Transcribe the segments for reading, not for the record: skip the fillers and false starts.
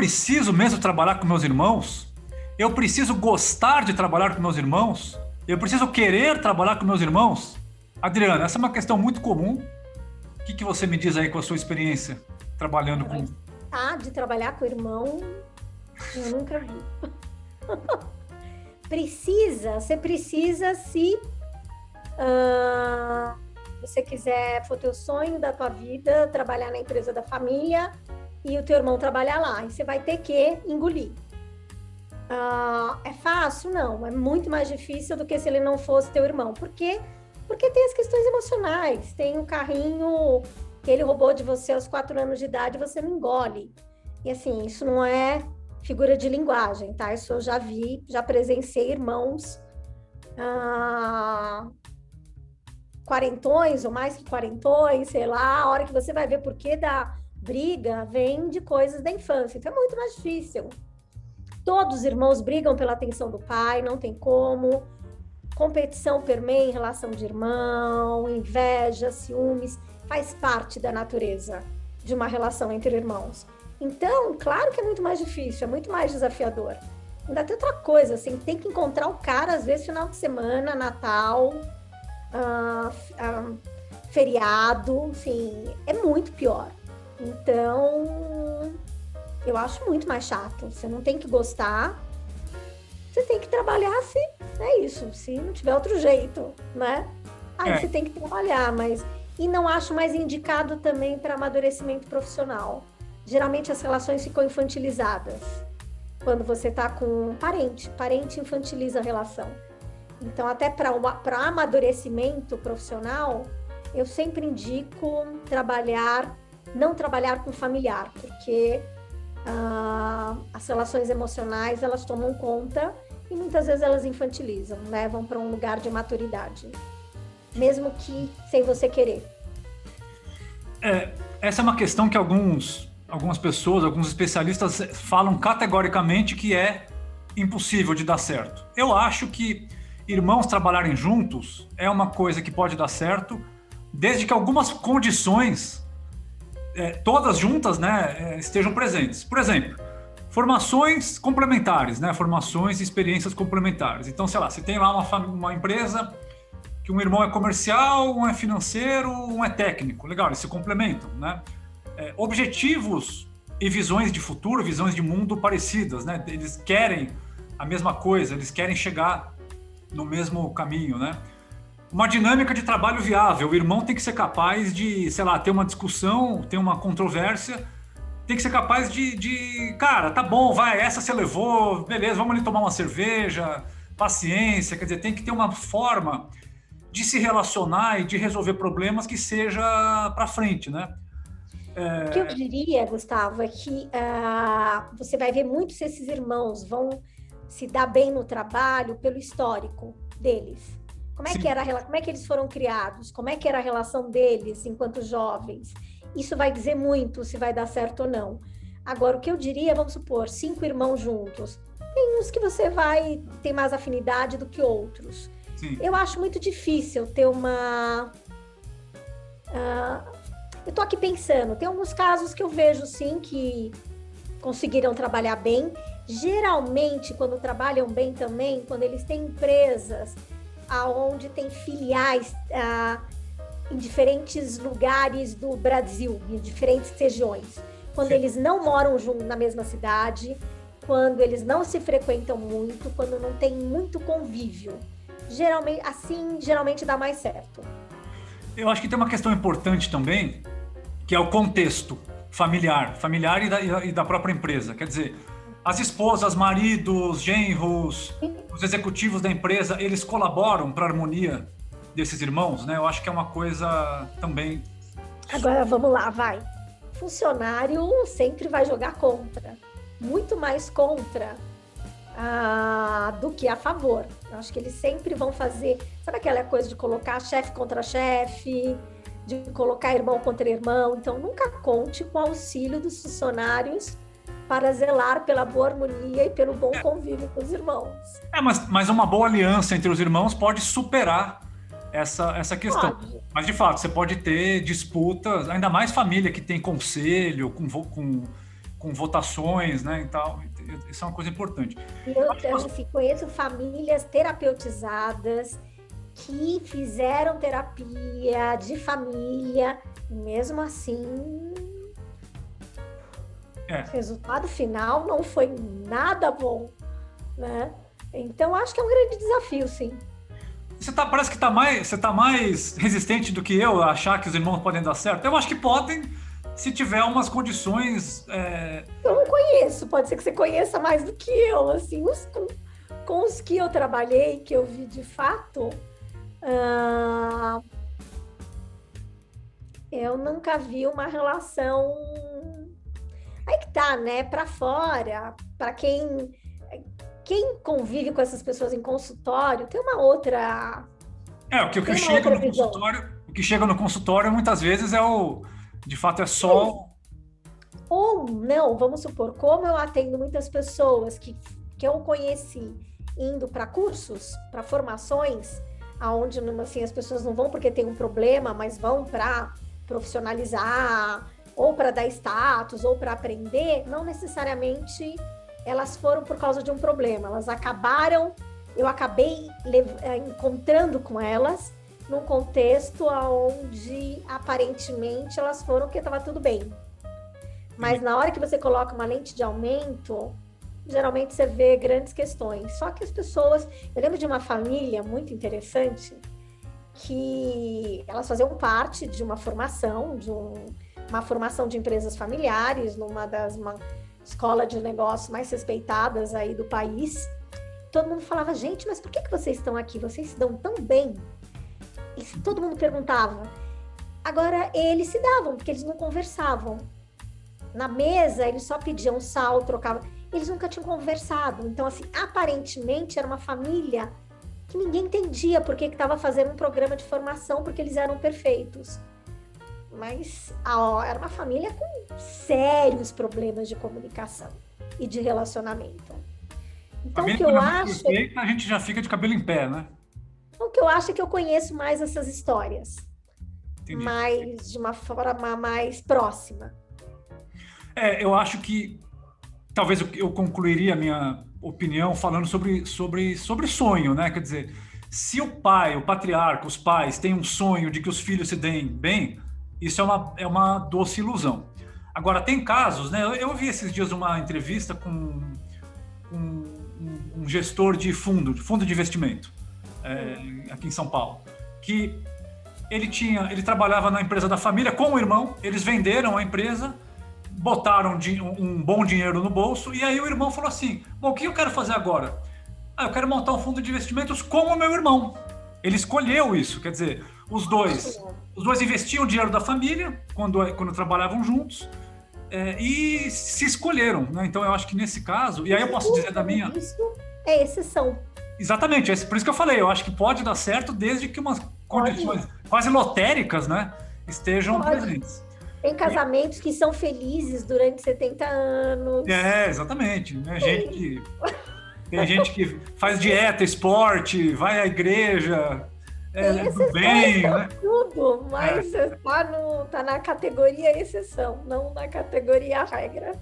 preciso mesmo trabalhar com meus irmãos? Eu preciso gostar de trabalhar com meus irmãos? Eu preciso querer trabalhar com meus irmãos? Adriana, essa é uma questão muito comum. O que você me diz aí com a sua experiência trabalhando com... De trabalhar com o irmão, eu nunca vi. Você precisa se você quiser, for teu sonho da tua vida, trabalhar na empresa da família e o teu irmão trabalhar lá, e você vai ter que engolir. É fácil? Não, é muito mais difícil do que se ele não fosse teu irmão. Por quê? Porque tem as questões emocionais, tem um carrinho que ele roubou de você aos 4 anos de idade, você não engole. E assim, isso não é figura de linguagem, tá? Isso eu já vi, já presenciei irmãos quarentões ou mais que quarentões, sei lá, a hora que você vai ver por que da briga vem de coisas da infância. Então é muito mais difícil. Todos os irmãos brigam pela atenção do pai, não tem como. Competição permeia em relação de irmão, inveja, ciúmes, faz parte da natureza de uma relação entre irmãos. Então, claro que é muito mais difícil, é muito mais desafiador. Ainda tem outra coisa, assim, tem que encontrar o cara, às vezes, final de semana, Natal, feriado, enfim, é muito pior. Então, eu acho muito mais chato. Você não tem que gostar, você tem que trabalhar se é isso, se não tiver outro jeito, né? Aí você tem que trabalhar, mas... E não acho mais indicado também para amadurecimento profissional. Geralmente as relações ficam infantilizadas. Quando você está com um parente infantiliza a relação. Então, até para amadurecimento profissional, eu sempre indico não trabalhar com familiar, porque as relações emocionais, elas tomam conta e muitas vezes elas infantilizam, levam para um lugar de maturidade, mesmo que sem você querer. Essa é uma questão que algumas pessoas, alguns especialistas falam categoricamente que é impossível de dar certo. Eu acho que irmãos trabalharem juntos é uma coisa que pode dar certo, desde que algumas condições, todas juntas, né, estejam presentes. Por exemplo, formações complementares, né, formações e experiências complementares. Então, sei lá, se tem lá uma empresa que um irmão é comercial, um é financeiro, um é técnico. Legal, eles se complementam, né? Objetivos e visões de futuro, visões de mundo parecidas, né? Eles querem a mesma coisa, eles querem chegar no mesmo caminho, né? Uma dinâmica de trabalho viável. O irmão tem que ser capaz de, sei lá, ter uma discussão, ter uma controvérsia, tem que ser capaz cara, tá bom, vai, essa você levou, beleza, vamos ali tomar uma cerveja, paciência, quer dizer, tem que ter uma forma de se relacionar e de resolver problemas que seja para frente, né? O que eu diria, Gustavo, é que você vai ver muito se esses irmãos vão se dar bem no trabalho pelo histórico deles. Como é que eles foram criados? Como é que era a relação deles enquanto jovens? Isso vai dizer muito se vai dar certo ou não. Agora, o que eu diria, vamos supor, 5 irmãos juntos. Tem uns que você vai ter mais afinidade do que outros. Sim. Eu acho muito difícil ter uma... eu tô aqui pensando, tem alguns casos que eu vejo, sim, que conseguiram trabalhar bem. Geralmente, quando trabalham bem também, quando eles têm empresas onde tem filiais em diferentes lugares do Brasil, em diferentes regiões. Quando sim, eles não moram juntos na mesma cidade, quando eles não se frequentam muito, quando não tem muito convívio. Geralmente dá mais certo. Eu acho que tem uma questão importante também, que é o contexto familiar e da própria empresa. Quer dizer, as esposas, maridos, genros, os executivos da empresa, eles colaboram para a harmonia desses irmãos, né? Eu acho que é uma coisa também... Agora, vamos lá, vai. Funcionário sempre vai jogar contra. Muito mais contra do que a favor. Eu acho que eles sempre vão fazer... Sabe aquela coisa de colocar chefe contra chefe, de colocar irmão contra irmão? Então, nunca conte com o auxílio dos funcionários para zelar pela boa harmonia e pelo bom convívio com os irmãos. Mas uma boa aliança entre os irmãos pode superar essa questão. Pode. Mas, de fato, você pode ter disputas, ainda mais família que tem conselho, com com votações, né, e tal. Isso é uma coisa importante. Eu assim, conheço famílias terapeutizadas que fizeram terapia de família, e mesmo assim, o resultado final não foi nada bom, né? Então, acho que é um grande desafio, sim. Parece que você tá mais resistente do que eu a achar que os irmãos podem dar certo. Eu acho que podem, se tiver umas condições. Eu não conheço, pode ser que você conheça mais do que eu, assim, com os que eu trabalhei, que eu vi de fato, eu nunca vi uma relação. Aí que tá, né? Para fora, para quem convive com essas pessoas em consultório, tem uma outra. O que chega no consultório muitas vezes de fato é só. Ou não, vamos supor, como eu atendo muitas pessoas que eu conheci indo para cursos, para formações, aonde assim, as pessoas não vão porque tem um problema, mas vão para profissionalizar, ou para dar status, ou para aprender, não necessariamente elas foram por causa de um problema, eu acabei encontrando com elas num contexto onde aparentemente elas foram porque estava tudo bem. Mas na hora que você coloca uma lente de aumento, geralmente você vê grandes questões. Só que as pessoas... Eu lembro de uma família muito interessante que elas faziam parte de uma formação, uma formação de empresas familiares, uma escola de negócios mais respeitadas aí do país. Todo mundo falava, gente, mas por que vocês estão aqui? Vocês se dão tão bem? E todo mundo perguntava. Agora, eles se davam, porque eles não conversavam. Na mesa, eles só pediam sal, trocavam. Eles nunca tinham conversado. Então, assim, aparentemente, era uma família que ninguém entendia por que estava fazendo um programa de formação, porque eles eram perfeitos. Mas era uma família com sérios problemas de comunicação e de relacionamento. Então, o que eu acho... A gente já fica de cabelo em pé, né? O que eu acho é que eu conheço mais essas histórias. Entendi. Mas de uma forma mais próxima. Eu acho que talvez eu concluiria a minha opinião falando sobre sonho, né? Quer dizer, se o patriarca, os pais têm um sonho de que os filhos se deem bem, isso é uma doce ilusão. Agora, tem casos, né? Eu vi esses dias uma entrevista com um gestor de fundo de investimento, aqui em São Paulo, que ele trabalhava na empresa da família com o irmão, eles venderam a empresa, botaram um bom dinheiro no bolso, e aí o irmão falou assim, bom, o que eu quero fazer agora? Eu quero montar um fundo de investimentos com o meu irmão. Ele escolheu isso, quer dizer, os dois investiam o dinheiro da família quando trabalhavam juntos, e se escolheram, né? Então eu acho que nesse caso, e aí eu posso dizer da minha... Isso é exceção. Exatamente, por isso que eu falei, eu acho que pode dar certo desde que umas condições quase lotéricas, né, estejam presentes. Tem casamentos que são felizes durante 70 anos. Exatamente. Tem gente que faz dieta, esporte, vai à igreja, do bem, né? Tudo, mas tá na categoria exceção, não na categoria regra.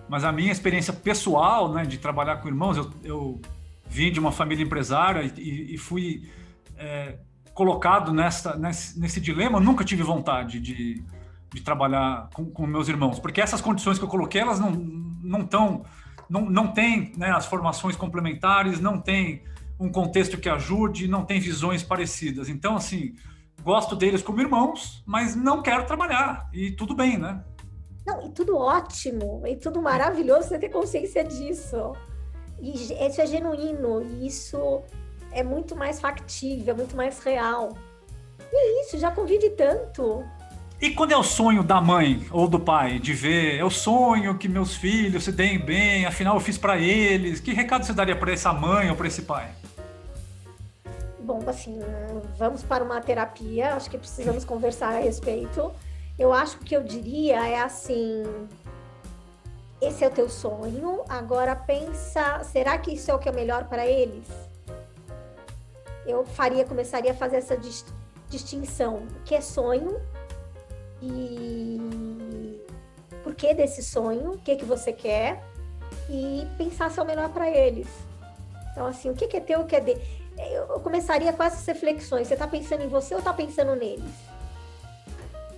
Mas a minha experiência pessoal, né, de trabalhar com irmãos, eu vim de uma família empresária e fui colocado nesse dilema. Eu nunca tive vontade de trabalhar com meus irmãos, porque essas condições que eu coloquei, elas não têm, né, as formações complementares, não tem um contexto que ajude, não tem visões parecidas. Então, assim, gosto deles como irmãos, mas não quero trabalhar, e tudo bem, né? Não, e tudo ótimo, e tudo maravilhoso você ter consciência disso. E isso é genuíno, e isso é muito mais factível, muito mais real. E é isso, já convive tanto. E quando é o sonho da mãe ou do pai de ver, eu sonho que meus filhos se deem bem, afinal eu fiz para eles, que recado você daria para essa mãe ou para esse pai? Bom, assim, vamos para uma terapia, acho que precisamos conversar a respeito. Eu acho que o que eu diria é assim, esse é o teu sonho, agora pensa, será que isso é o que é melhor para eles? Eu começaria a fazer essa distinção, o que é sonho e por porquê desse sonho, o que você quer, e pensar se é o melhor para eles. Então, assim, o que é teu, o que é dele? Eu começaria com essas reflexões. Você está pensando em você ou está pensando neles?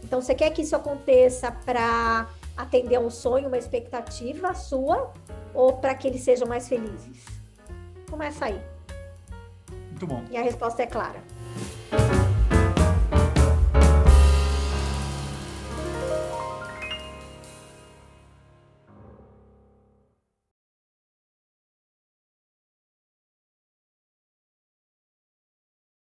Então, você quer que isso aconteça para atender a um sonho, uma expectativa sua, ou para que eles sejam mais felizes? Começa aí. Muito bom. E a resposta é clara.